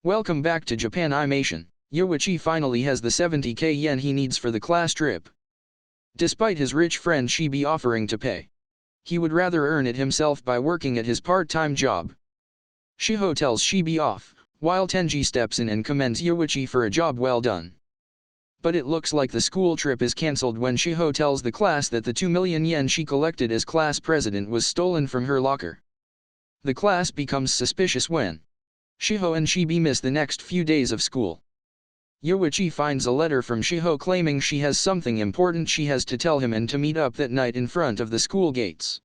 Welcome back to Japan Animation. Yuuichi finally has the 70k yen he needs for the class trip. Despite his rich friend Shibe offering to pay, he would rather earn it himself by working at his part-time job. Shiho tells Shibe off, while Tenji steps in and commends Yuuichi for a job well done. But it looks like the school trip is cancelled when Shiho tells the class that the 2 million yen she collected as class president was stolen from her locker. The class becomes suspicious when Shiho and Shibe miss the next few days of school. Yuuichi finds a letter from Shiho claiming she has something important she has to tell him and to meet up that night in front of the school gates.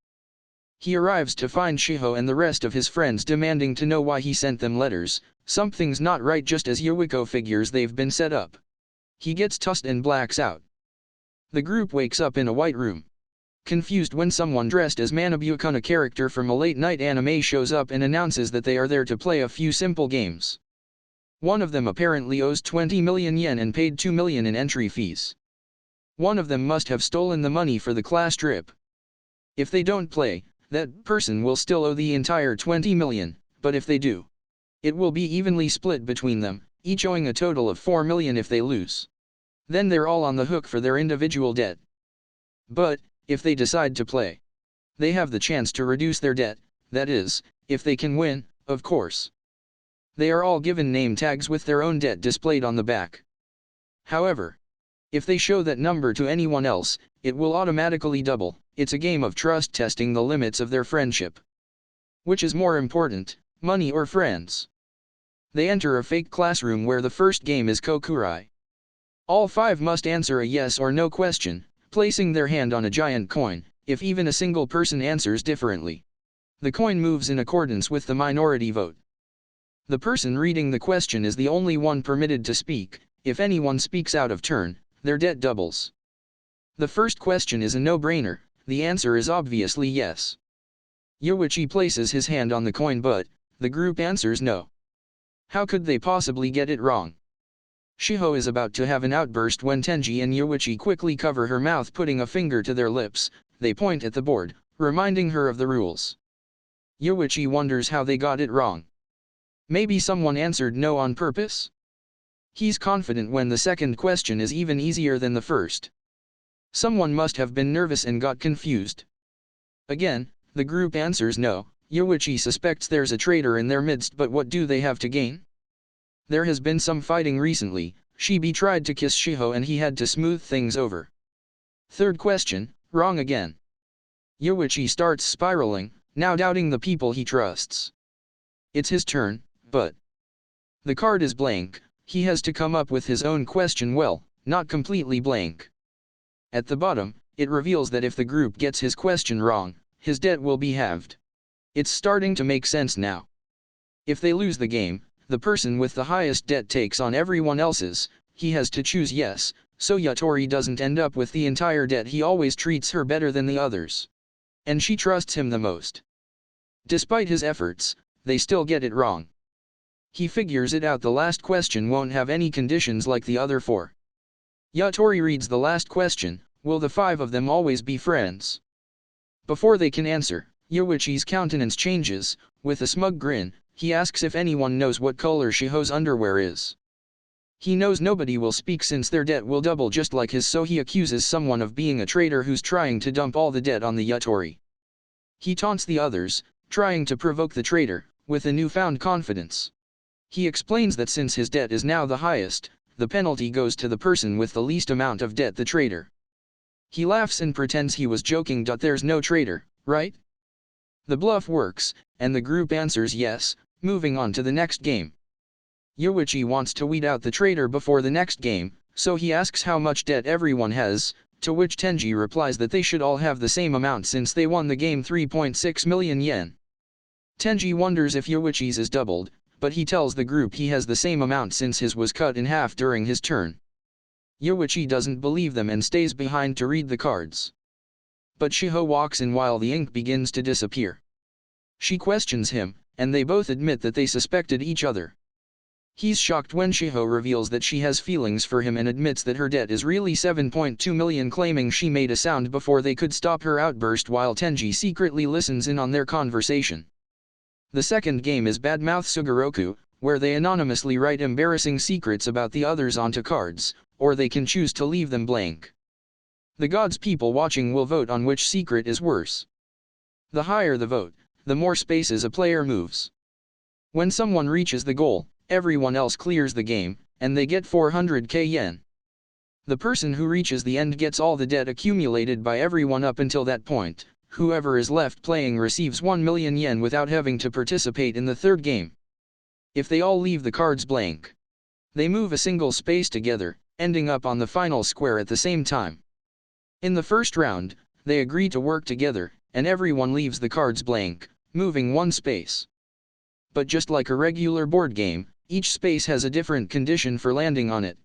He arrives to find Shiho and the rest of his friends demanding to know why he sent them letters. Something's not right, just as Yuuichi figures they've been set up. He gets tossed and blacks out. The group wakes up in a white room, confused when someone dressed as Manabu-kun, a character from a late-night anime, shows up and announces that they are there to play a few simple games. One of them apparently owes 20 million yen and paid 2 million in entry fees. One of them must have stolen the money for the class trip. If they don't play, that person will still owe the entire 20 million, but if they do, it will be evenly split between them, each owing a total of 4 million if they lose. Then they're all on the hook for their individual debt. But, if they decide to play, they have the chance to reduce their debt, that is, if they can win, of course. They are all given name tags with their own debt displayed on the back. However, if they show that number to anyone else, it will automatically double. It's a game of trust, testing the limits of their friendship. Which is more important, money or friends? They enter a fake classroom where the first game is Kokurai. All 5 must answer a yes or no question, placing their hand on a giant coin. If even a single person answers differently, the coin moves in accordance with the minority vote. The person reading the question is the only one permitted to speak. If anyone speaks out of turn, their debt doubles. The first question is a no-brainer. The answer is obviously yes. Yuuichi places his hand on the coin, but the group answers no. How could they possibly get it wrong? Shiho is about to have an outburst when Tenji and Yuuichi quickly cover her mouth, putting a finger to their lips. They point at the board, reminding her of the rules. Yuuichi wonders how they got it wrong. Maybe someone answered no on purpose? He's confident when the second question is even easier than the first. Someone must have been nervous and got confused. Again, the group answers no. Yuuichi suspects there's a traitor in their midst, but what do they have to gain? There has been some fighting recently. Shibe tried to kiss Shiho and he had to smooth things over. Third question, wrong again. Yuuichi starts spiraling, now doubting the people he trusts. It's his turn, but the card is blank. He has to come up with his own question, well, not completely blank. At the bottom, it reveals that if the group gets his question wrong, his debt will be halved. It's starting to make sense now. If they lose the game, the person with the highest debt takes on everyone else's. He has to choose yes, so Yutori doesn't end up with the entire debt. He always treats her better than the others, and she trusts him the most. Despite his efforts, they still get it wrong. He figures it out. The last question won't have any conditions like the other 4. Yutori reads the last question. Will the 5 of them always be friends? Before they can answer, Yuichi's countenance changes. With a smug grin, he asks if anyone knows what color Shiho's underwear is. He knows nobody will speak since their debt will double just like his, so he accuses someone of being a traitor who's trying to dump all the debt on the Yutori. He taunts the others, trying to provoke the traitor, with a newfound confidence. He explains that since his debt is now the highest, the penalty goes to the person with the least amount of debt, the traitor. He laughs and pretends he was joking. There's no traitor, right? The bluff works, and the group answers yes, moving on to the next game. Yuuichi wants to weed out the traitor before the next game, so he asks how much debt everyone has, to which Tenji replies that they should all have the same amount since they won the game, 3.6 million yen. Tenji wonders if Yuichi's is doubled, but he tells the group he has the same amount since his was cut in half during his turn. Yuuichi doesn't believe them and stays behind to read the cards. But Shiho walks in while the ink begins to disappear. She questions him, and they both admit that they suspected each other. He's shocked when Shiho reveals that she has feelings for him and admits that her debt is really 7.2 million, claiming she made a sound before they could stop her outburst while Tenji secretly listens in on their conversation. The second game is Badmouth Sugoroku, where they anonymously write embarrassing secrets about the others onto cards, or they can choose to leave them blank. The gods' people watching will vote on which secret is worse. The higher the vote, the more spaces a player moves. When someone reaches the goal, everyone else clears the game, and they get 400k yen. The person who reaches the end gets all the debt accumulated by everyone up until that point. Whoever is left playing receives 1 million yen without having to participate in the third game. If they all leave the cards blank, they move a single space together, ending up on the final square at the same time. In the first round, they agree to work together, and everyone leaves the cards blank, moving one space. But just like a regular board game, each space has a different condition for landing on it.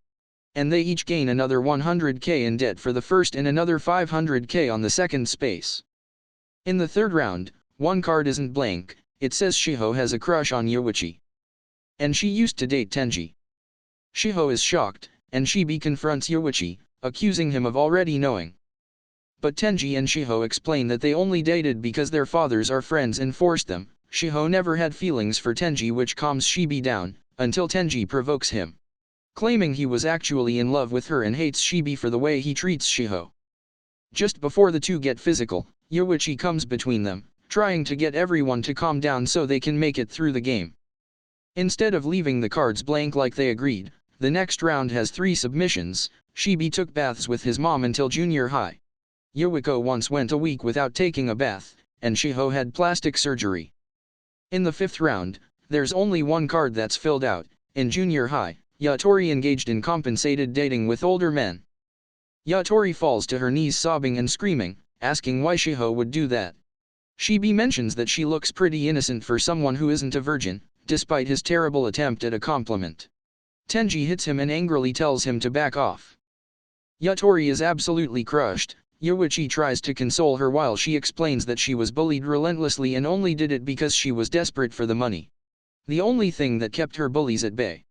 And they each gain another 100k in debt for the first and another 500k on the second space. In the third round, one card isn't blank, it says Shiho has a crush on Yuuichi. And she used to date Tenji. Shiho is shocked, and Shibe confronts Yuuichi, accusing him of already knowing. But Tenji and Shiho explain that they only dated because their fathers are friends and forced them. Shiho never had feelings for Tenji, which calms Shibe down, until Tenji provokes him, claiming he was actually in love with her and hates Shibe for the way he treats Shiho. Just before the two get physical, Yuuichi comes between them, trying to get everyone to calm down so they can make it through the game. Instead of leaving the cards blank like they agreed, the next round has 3 submissions. Shibe took baths with his mom until junior high. Yuuiko once went a week without taking a bath, and Shiho had plastic surgery. In the 5th round, there's only one card that's filled out. In junior high, Yutori engaged in compensated dating with older men. Yutori falls to her knees sobbing and screaming, asking why Shiho would do that. Shibe mentions that she looks pretty innocent for someone who isn't a virgin, despite his terrible attempt at a compliment. Tenji hits him and angrily tells him to back off. Yutori is absolutely crushed. Yuuichi tries to console her while she explains that she was bullied relentlessly and only did it because she was desperate for the money. The only thing that kept her bullies at bay.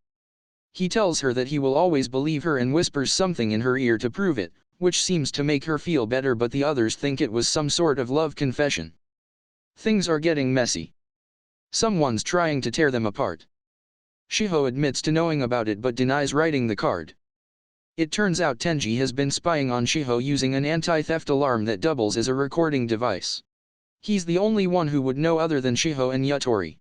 He tells her that he will always believe her and whispers something in her ear to prove it, which seems to make her feel better, but the others think it was some sort of love confession. Things are getting messy. Someone's trying to tear them apart. Shiho admits to knowing about it but denies writing the card. It turns out Tenji has been spying on Shiho using an anti-theft alarm that doubles as a recording device. He's the only one who would know other than Shiho and Yutori.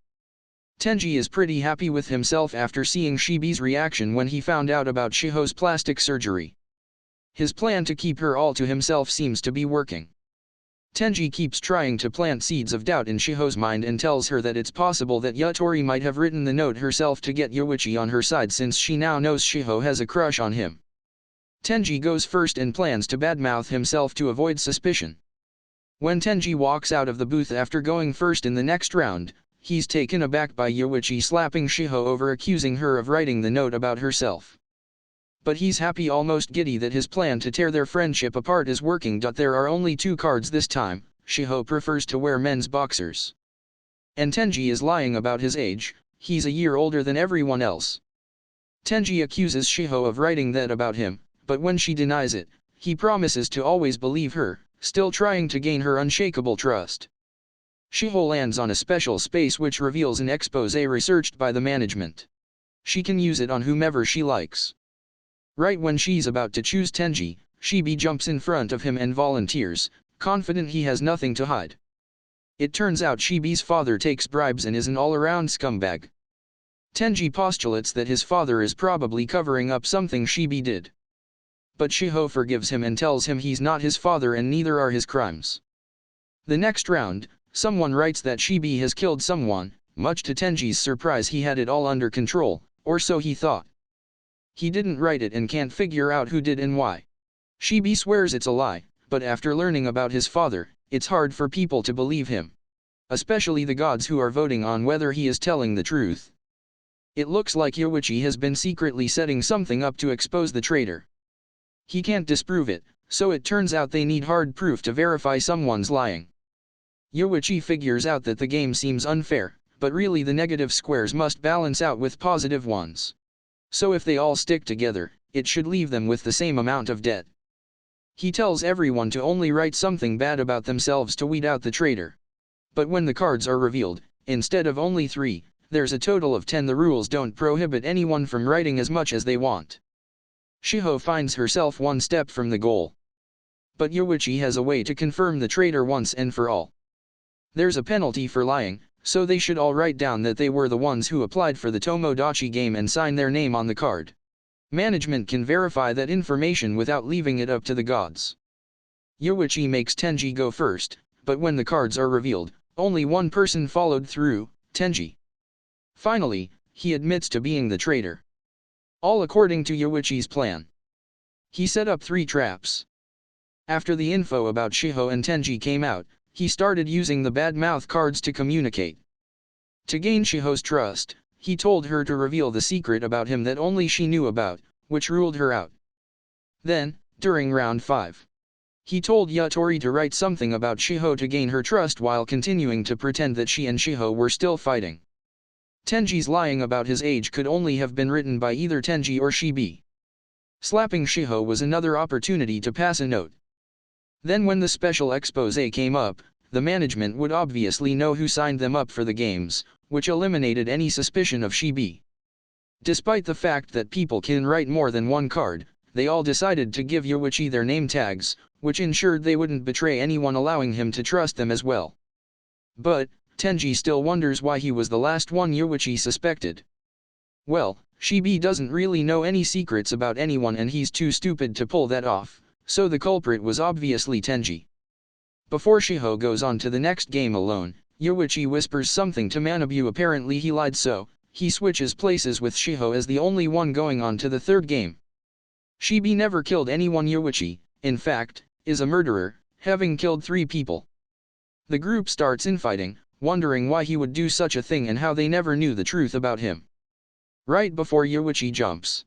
Tenji is pretty happy with himself after seeing Shibe's reaction when he found out about Shiho's plastic surgery. His plan to keep her all to himself seems to be working. Tenji keeps trying to plant seeds of doubt in Shiho's mind and tells her that it's possible that Yutori might have written the note herself to get Yuuichi on her side, since she now knows Shiho has a crush on him. Tenji goes first and plans to badmouth himself to avoid suspicion. When Tenji walks out of the booth after going first in the next round, he's taken aback by Yuuichi slapping Shiho over accusing her of writing the note about herself. But he's happy, almost giddy, that his plan to tear their friendship apart is working. There are only 2 cards this time. Shiho prefers to wear men's boxers. And Tenji is lying about his age, he's a year older than everyone else. Tenji accuses Shiho of writing that about him, but when she denies it, he promises to always believe her, still trying to gain her unshakable trust. Shiho lands on a special space which reveals an expose researched by the management. She can use it on whomever she likes. Right when she's about to choose Tenji, Shibe jumps in front of him and volunteers, confident he has nothing to hide. It turns out Shibe's father takes bribes and is an all-around scumbag. Tenji postulates that his father is probably covering up something Shibe did. But Shiho forgives him and tells him he's not his father and neither are his crimes. The next round, someone writes that Shibe has killed someone. Much to Tenji's surprise, he had it all under control, or so he thought. He didn't write it and can't figure out who did and why. Shibe swears it's a lie, but after learning about his father, it's hard for people to believe him. Especially the gods who are voting on whether he is telling the truth. It looks like Yuuichi has been secretly setting something up to expose the traitor. He can't disprove it, so it turns out they need hard proof to verify someone's lying. Yuuichi figures out that the game seems unfair, but really the negative squares must balance out with positive ones. So if they all stick together, it should leave them with the same amount of debt. He tells everyone to only write something bad about themselves to weed out the traitor. But when the cards are revealed, instead of only 3, there's a total of 10. The rules don't prohibit anyone from writing as much as they want. Shiho finds herself one step from the goal. But Yuuichi has a way to confirm the traitor once and for all. There's a penalty for lying, so they should all write down that they were the ones who applied for the Tomodachi game and sign their name on the card. Management can verify that information without leaving it up to the gods. Yuuichi makes Tenji go first, but when the cards are revealed, only one person followed through, Tenji. Finally, he admits to being the traitor. All according to Yuichi's plan. He set up 3 traps. After the info about Shiho and Tenji came out, he started using the bad mouth cards to communicate. To gain Shiho's trust, he told her to reveal the secret about him that only she knew about, which ruled her out. Then, during round 5, he told Yutori to write something about Shiho to gain her trust while continuing to pretend that she and Shiho were still fighting. Tenji's lying about his age could only have been written by either Tenji or Shibe. Slapping Shiho was another opportunity to pass a note. Then when the special expose came up, the management would obviously know who signed them up for the games, which eliminated any suspicion of Shibe. Despite the fact that people can write more than one card, they all decided to give Yuichi their name tags, which ensured they wouldn't betray anyone, allowing him to trust them as well. But Tenji still wonders why he was the last one Yuichi suspected. Well, Shibe doesn't really know any secrets about anyone and he's too stupid to pull that off, so the culprit was obviously Tenji. Before Shiho goes on to the next game alone, Yuichi whispers something to Manabu. Apparently he lied, so he switches places with Shiho as the only one going on to the 3rd game. Shibe never killed anyone. Yuichi, in fact, is a murderer, having killed 3 people. The group starts infighting, wondering why he would do such a thing and how they never knew the truth about him. Right before Yuichi jumps,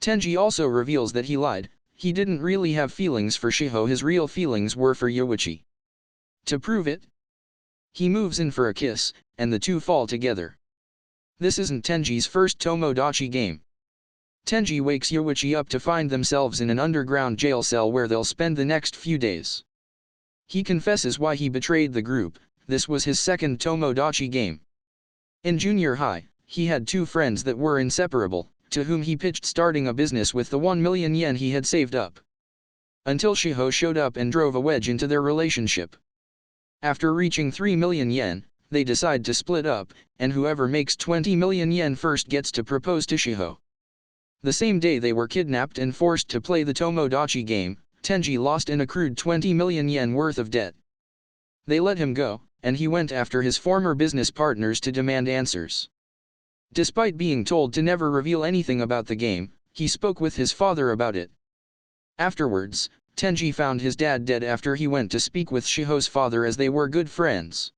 Tenji also reveals that he lied. He didn't really have feelings for Shiho, his real feelings were for Yuichi. To prove it, he moves in for a kiss, and the two fall together. This isn't Tenji's first Tomodachi game. Tenji wakes Yuichi up to find themselves in an underground jail cell where they'll spend the next few days. He confesses why he betrayed the group. This was his second Tomodachi game. In junior high, he had 2 friends that were inseparable, to whom he pitched starting a business with the 1 million yen he had saved up. Until Shiho showed up and drove a wedge into their relationship. After reaching 3 million yen, they decide to split up, and whoever makes 20 million yen first gets to propose to Shiho. The same day they were kidnapped and forced to play the Tomodachi game, Tenji lost an accrued 20 million yen worth of debt. They let him go, and he went after his former business partners to demand answers. Despite being told to never reveal anything about the game, he spoke with his father about it. Afterwards, Tenji found his dad dead after he went to speak with Shiho's father, as they were good friends.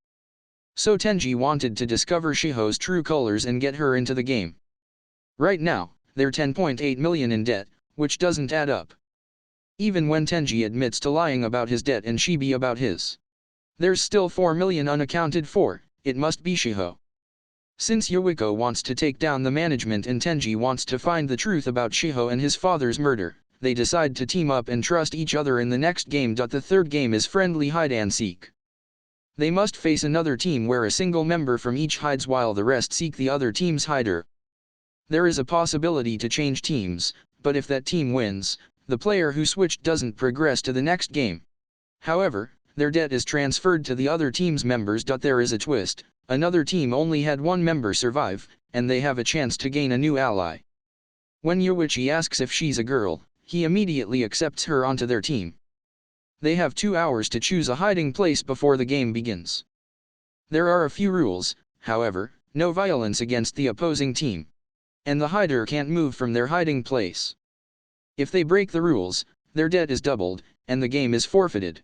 So Tenji wanted to discover Shiho's true colors and get her into the game. Right now, they're 10.8 million in debt, which doesn't add up. Even when Tenji admits to lying about his debt and Shibe about his, there's still 4 million unaccounted for. It must be Shiho. Since Yuiko wants to take down the management and Tenji wants to find the truth about Shiho and his father's murder, they decide to team up and trust each other in the next game. The 3rd game is friendly hide-and-seek. They must face another team where a single member from each hides while the rest seek the other team's hider. There is a possibility to change teams, but if that team wins, the player who switched doesn't progress to the next game. However, their debt is transferred to the other team's members. There is a twist. Another team only had 1 member survive, and they have a chance to gain a new ally. When Yuichi asks if she's a girl, he immediately accepts her onto their team. They have 2 hours to choose a hiding place before the game begins. There are a few rules, however: no violence against the opposing team. And the hider can't move from their hiding place. If they break the rules, their debt is doubled, and the game is forfeited.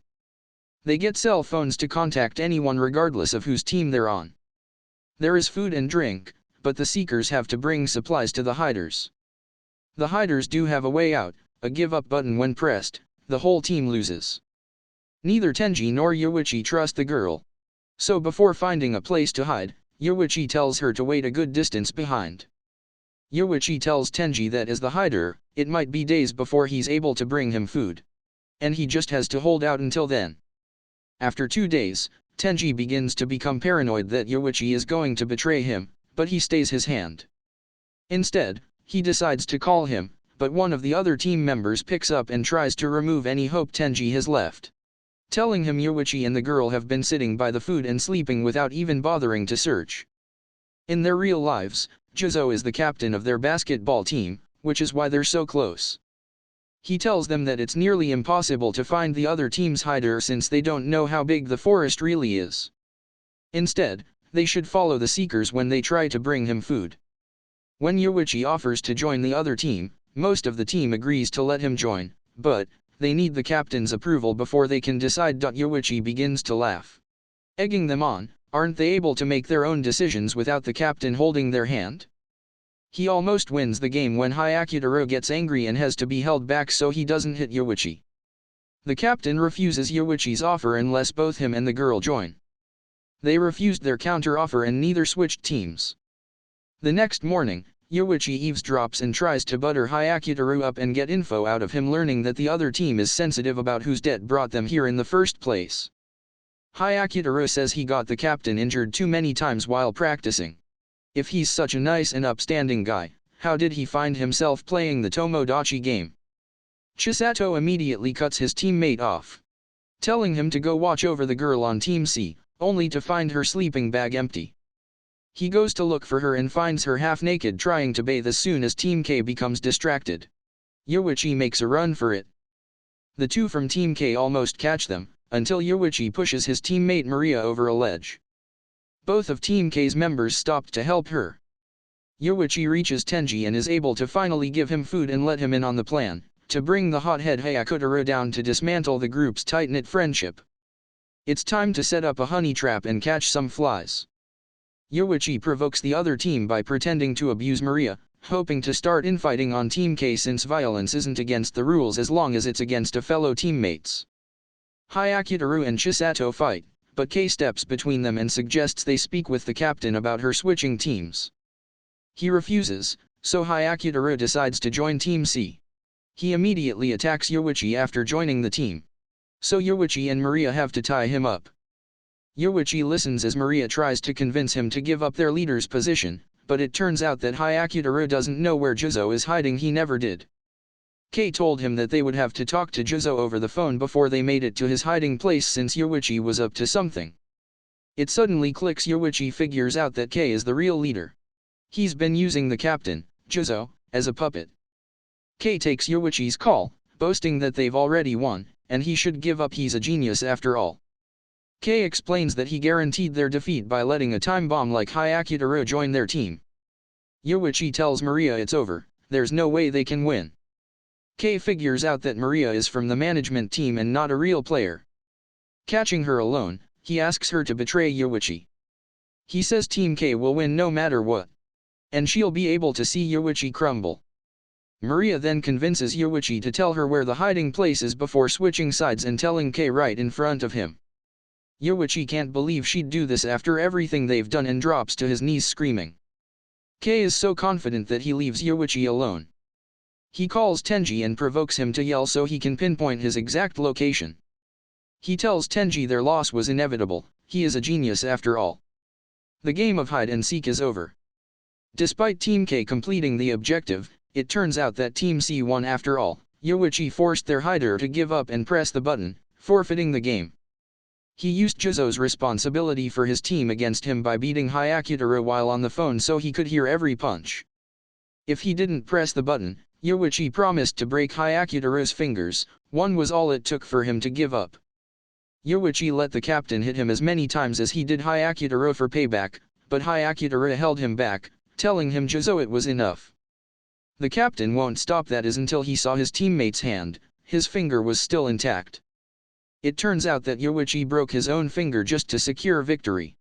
They get cell phones to contact anyone regardless of whose team they're on. There is food and drink, but the seekers have to bring supplies to the hiders. The hiders do have a way out, a give-up button when pressed. The whole team loses. Neither Tenji nor Yuichi trust the girl. So before finding a place to hide, Yuichi tells her to wait a good distance behind. Yuichi tells Tenji that as the hider, it might be days before he's able to bring him food. And he just has to hold out until then. After 2 days, Tenji begins to become paranoid that Yuichi is going to betray him, but he stays his hand. Instead, he decides to call him, but one of the other team members picks up and tries to remove any hope Tenji has left, telling him Yuichi and the girl have been sitting by the food and sleeping without even bothering to search. In their real lives, Juzo is the captain of their basketball team, which is why they're so close. He tells them that it's nearly impossible to find the other team's hider since they don't know how big the forest really is. Instead, they should follow the seekers when they try to bring him food. When Yuichi offers to join the other team, most of the team agrees to let him join, but they need the captain's approval before they can decide. Yuichi begins to laugh, egging them on. Aren't they able to make their own decisions without the captain holding their hand? He almost wins the game when Hyakutaro gets angry and has to be held back so he doesn't hit Yuichi. The captain refuses Yuichi's offer unless both him and the girl join. They refused their counter-offer and neither switched teams. The next morning, Yuichi eavesdrops and tries to butter Hyakutaro up and get info out of him, learning that the other team is sensitive about whose debt brought them here in the first place. Hyakutaro says he got the captain injured too many times while practicing. If he's such a nice and upstanding guy, how did he find himself playing the Tomodachi game? Chisato immediately cuts his teammate off, telling him to go watch over the girl on Team C, only to find her sleeping bag empty. He goes to look for her and finds her half-naked trying to bathe as soon as Team K becomes distracted. Yuichi makes a run for it. The two from Team K almost catch them, until Yuichi pushes his teammate Maria over a ledge. Both of Team K's members stopped to help her. Yuichi reaches Tenji and is able to finally give him food and let him in on the plan, to bring the hothead Hyakutaro down to dismantle the group's tight-knit friendship. It's time to set up a honey trap and catch some flies. Yuichi provokes the other team by pretending to abuse Maria, hoping to start infighting on Team K since violence isn't against the rules as long as it's against a fellow teammates. Hyakutaro and Chisato fight, but K steps between them and suggests they speak with the captain about her switching teams. He refuses, so Hyakutaro decides to join Team C. He immediately attacks Yuichi after joining the team, so Yuichi and Maria have to tie him up. Yuichi listens as Maria tries to convince him to give up their leader's position, but it turns out that Hyakutaro doesn't know where Juzo is hiding. He never did. K told him that they would have to talk to Juzo over the phone before they made it to his hiding place since Yuichi was up to something. It suddenly clicks. Yuichi figures out that K is the real leader. He's been using the captain, Juzo, as a puppet. K takes Yuichi's call, boasting that they've already won, and he should give up. He's a genius after all. K explains that he guaranteed their defeat by letting a time bomb like Hyakutaro join their team. Yuichi tells Maria it's over, there's no way they can win. K figures out that Maria is from the management team and not a real player. Catching her alone, he asks her to betray Yuichi. He says Team K will win no matter what, and she'll be able to see Yuichi crumble. Maria then convinces Yuichi to tell her where the hiding place is before switching sides and telling K right in front of him. Yuichi can't believe she'd do this after everything they've done and drops to his knees screaming. K is so confident that he leaves Yuichi alone. He calls Tenji and provokes him to yell so he can pinpoint his exact location. He tells Tenji their loss was inevitable, he is a genius after all. The game of hide and seek is over. Despite Team K completing the objective, it turns out that Team C won after all. Yuichi forced their hider to give up and press the button, forfeiting the game. He used Juzo's responsibility for his team against him by beating Hyakutaro while on the phone so he could hear every punch. If he didn't press the button, Yuichi promised to break Hyakutaro's fingers. One was all it took for him to give up. Yuichi let the captain hit him as many times as he did Hyakutaro for payback, but Hyakutaro held him back, telling him Juzo it was enough. The captain won't stop that is until he saw his teammate's hand, his finger was still intact. It turns out that Yuichi broke his own finger just to secure victory.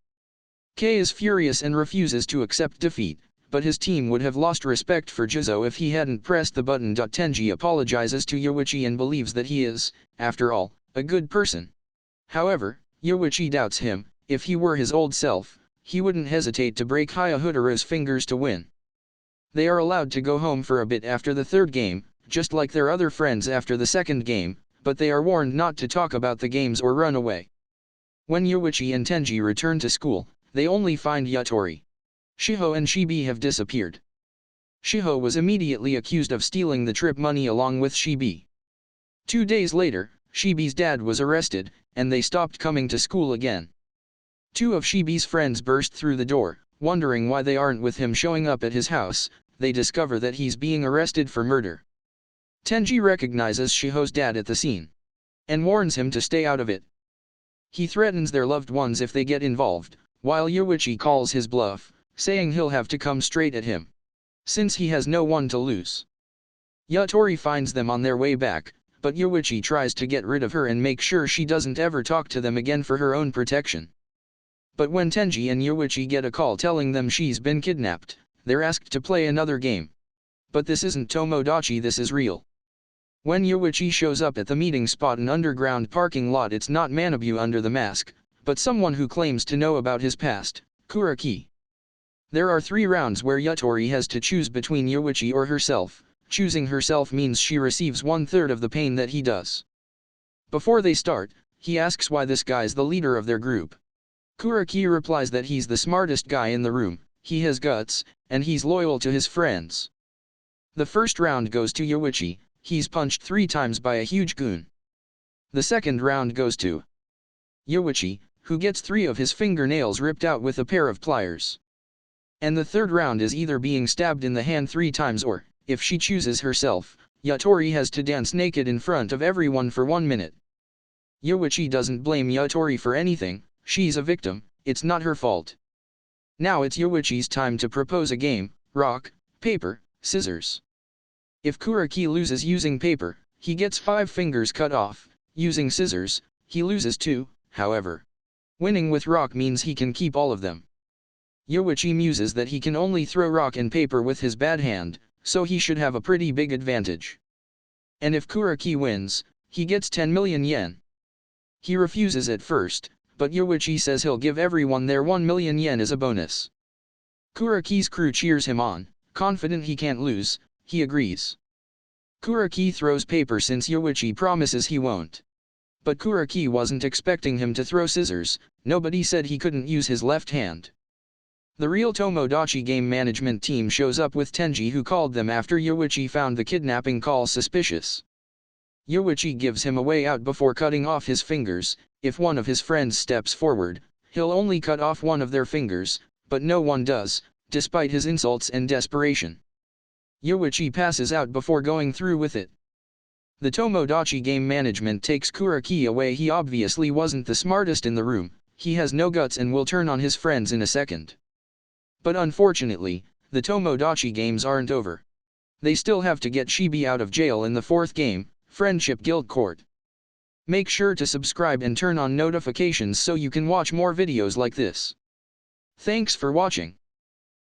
K is furious and refuses to accept defeat, but his team would have lost respect for Juzo if he hadn't pressed the button. Tenji apologizes to Yuichi and believes that he is, after all, a good person. However, Yuichi doubts him. If he were his old self, he wouldn't hesitate to break Hyakutaro's fingers to win. They are allowed to go home for a bit after the third game, just like their other friends after the second game, but they are warned not to talk about the games or run away. When Yuichi and Tenji return to school, they only find Yutori. Shiho and Shibe have disappeared. Shiho was immediately accused of stealing the trip money along with Shibe. 2 days later, Shibe's dad was arrested, and they stopped coming to school again. 2 of Shibe's friends burst through the door, wondering why they aren't with him showing up at his house. They discover that he's being arrested for murder. Tenji recognizes Shiho's dad at the scene and warns him to stay out of it. He threatens their loved ones if they get involved, while Yuuichi calls his bluff, saying he'll have to come straight at him, since he has no one to lose. Yutori finds them on their way back, but Yuuichi tries to get rid of her and make sure she doesn't ever talk to them again for her own protection. But when Tenji and Yuuichi get a call telling them she's been kidnapped, they're asked to play another game. But this isn't Tomodachi, this is real. When Yuuichi shows up at the meeting spot in underground parking lot, it's not Manabu under the mask, but someone who claims to know about his past, Kuraki. There are 3 rounds where Yutori has to choose between Yuuichi or herself. Choosing herself means she receives 1/3 of the pain that he does. Before they start, he asks why this guy's the leader of their group. Kuraki replies that he's the smartest guy in the room, he has guts, and he's loyal to his friends. The first round goes to Yuuichi. He's punched 3 times by a huge goon. The second round goes to Yuuichi, who gets 3 of his fingernails ripped out with a pair of pliers. And the third round is either being stabbed in the hand 3 times or, if she chooses herself, Yutori has to dance naked in front of everyone for 1 minute. Yuuichi doesn't blame Yutori for anything, she's a victim, it's not her fault. Now it's Yuichi's time to propose a game: rock, paper, scissors. If Kuraki loses using paper, he gets 5 fingers cut off. Using scissors, he loses 2, however. Winning with rock means he can keep all of them. Yuichi muses that he can only throw rock and paper with his bad hand, so he should have a pretty big advantage. And if Kuraki wins, he gets 10 million yen. He refuses at first, but Yuichi says he'll give everyone their 1 million yen as a bonus. Kuraki's crew cheers him on, confident he can't lose. He agrees. Kuraki throws paper since Yuichi promises he won't. But Kuraki wasn't expecting him to throw scissors. Nobody said he couldn't use his left hand. The real Tomodachi game management team shows up with Tenji, who called them after Yuichi found the kidnapping call suspicious. Yuichi gives him a way out before cutting off his fingers. If one of his friends steps forward, he'll only cut off one of their fingers, but no one does, despite his insults and desperation. Yuichi passes out before going through with it. The Tomodachi game management takes Kuraki away. He obviously wasn't the smartest in the room, he has no guts and will turn on his friends in a second. But unfortunately, the Tomodachi games aren't over. They still have to get Shibe out of jail in the 4th game, Friendship Guild Court. Make sure to subscribe and turn on notifications so you can watch more videos like this. Thanks for watching.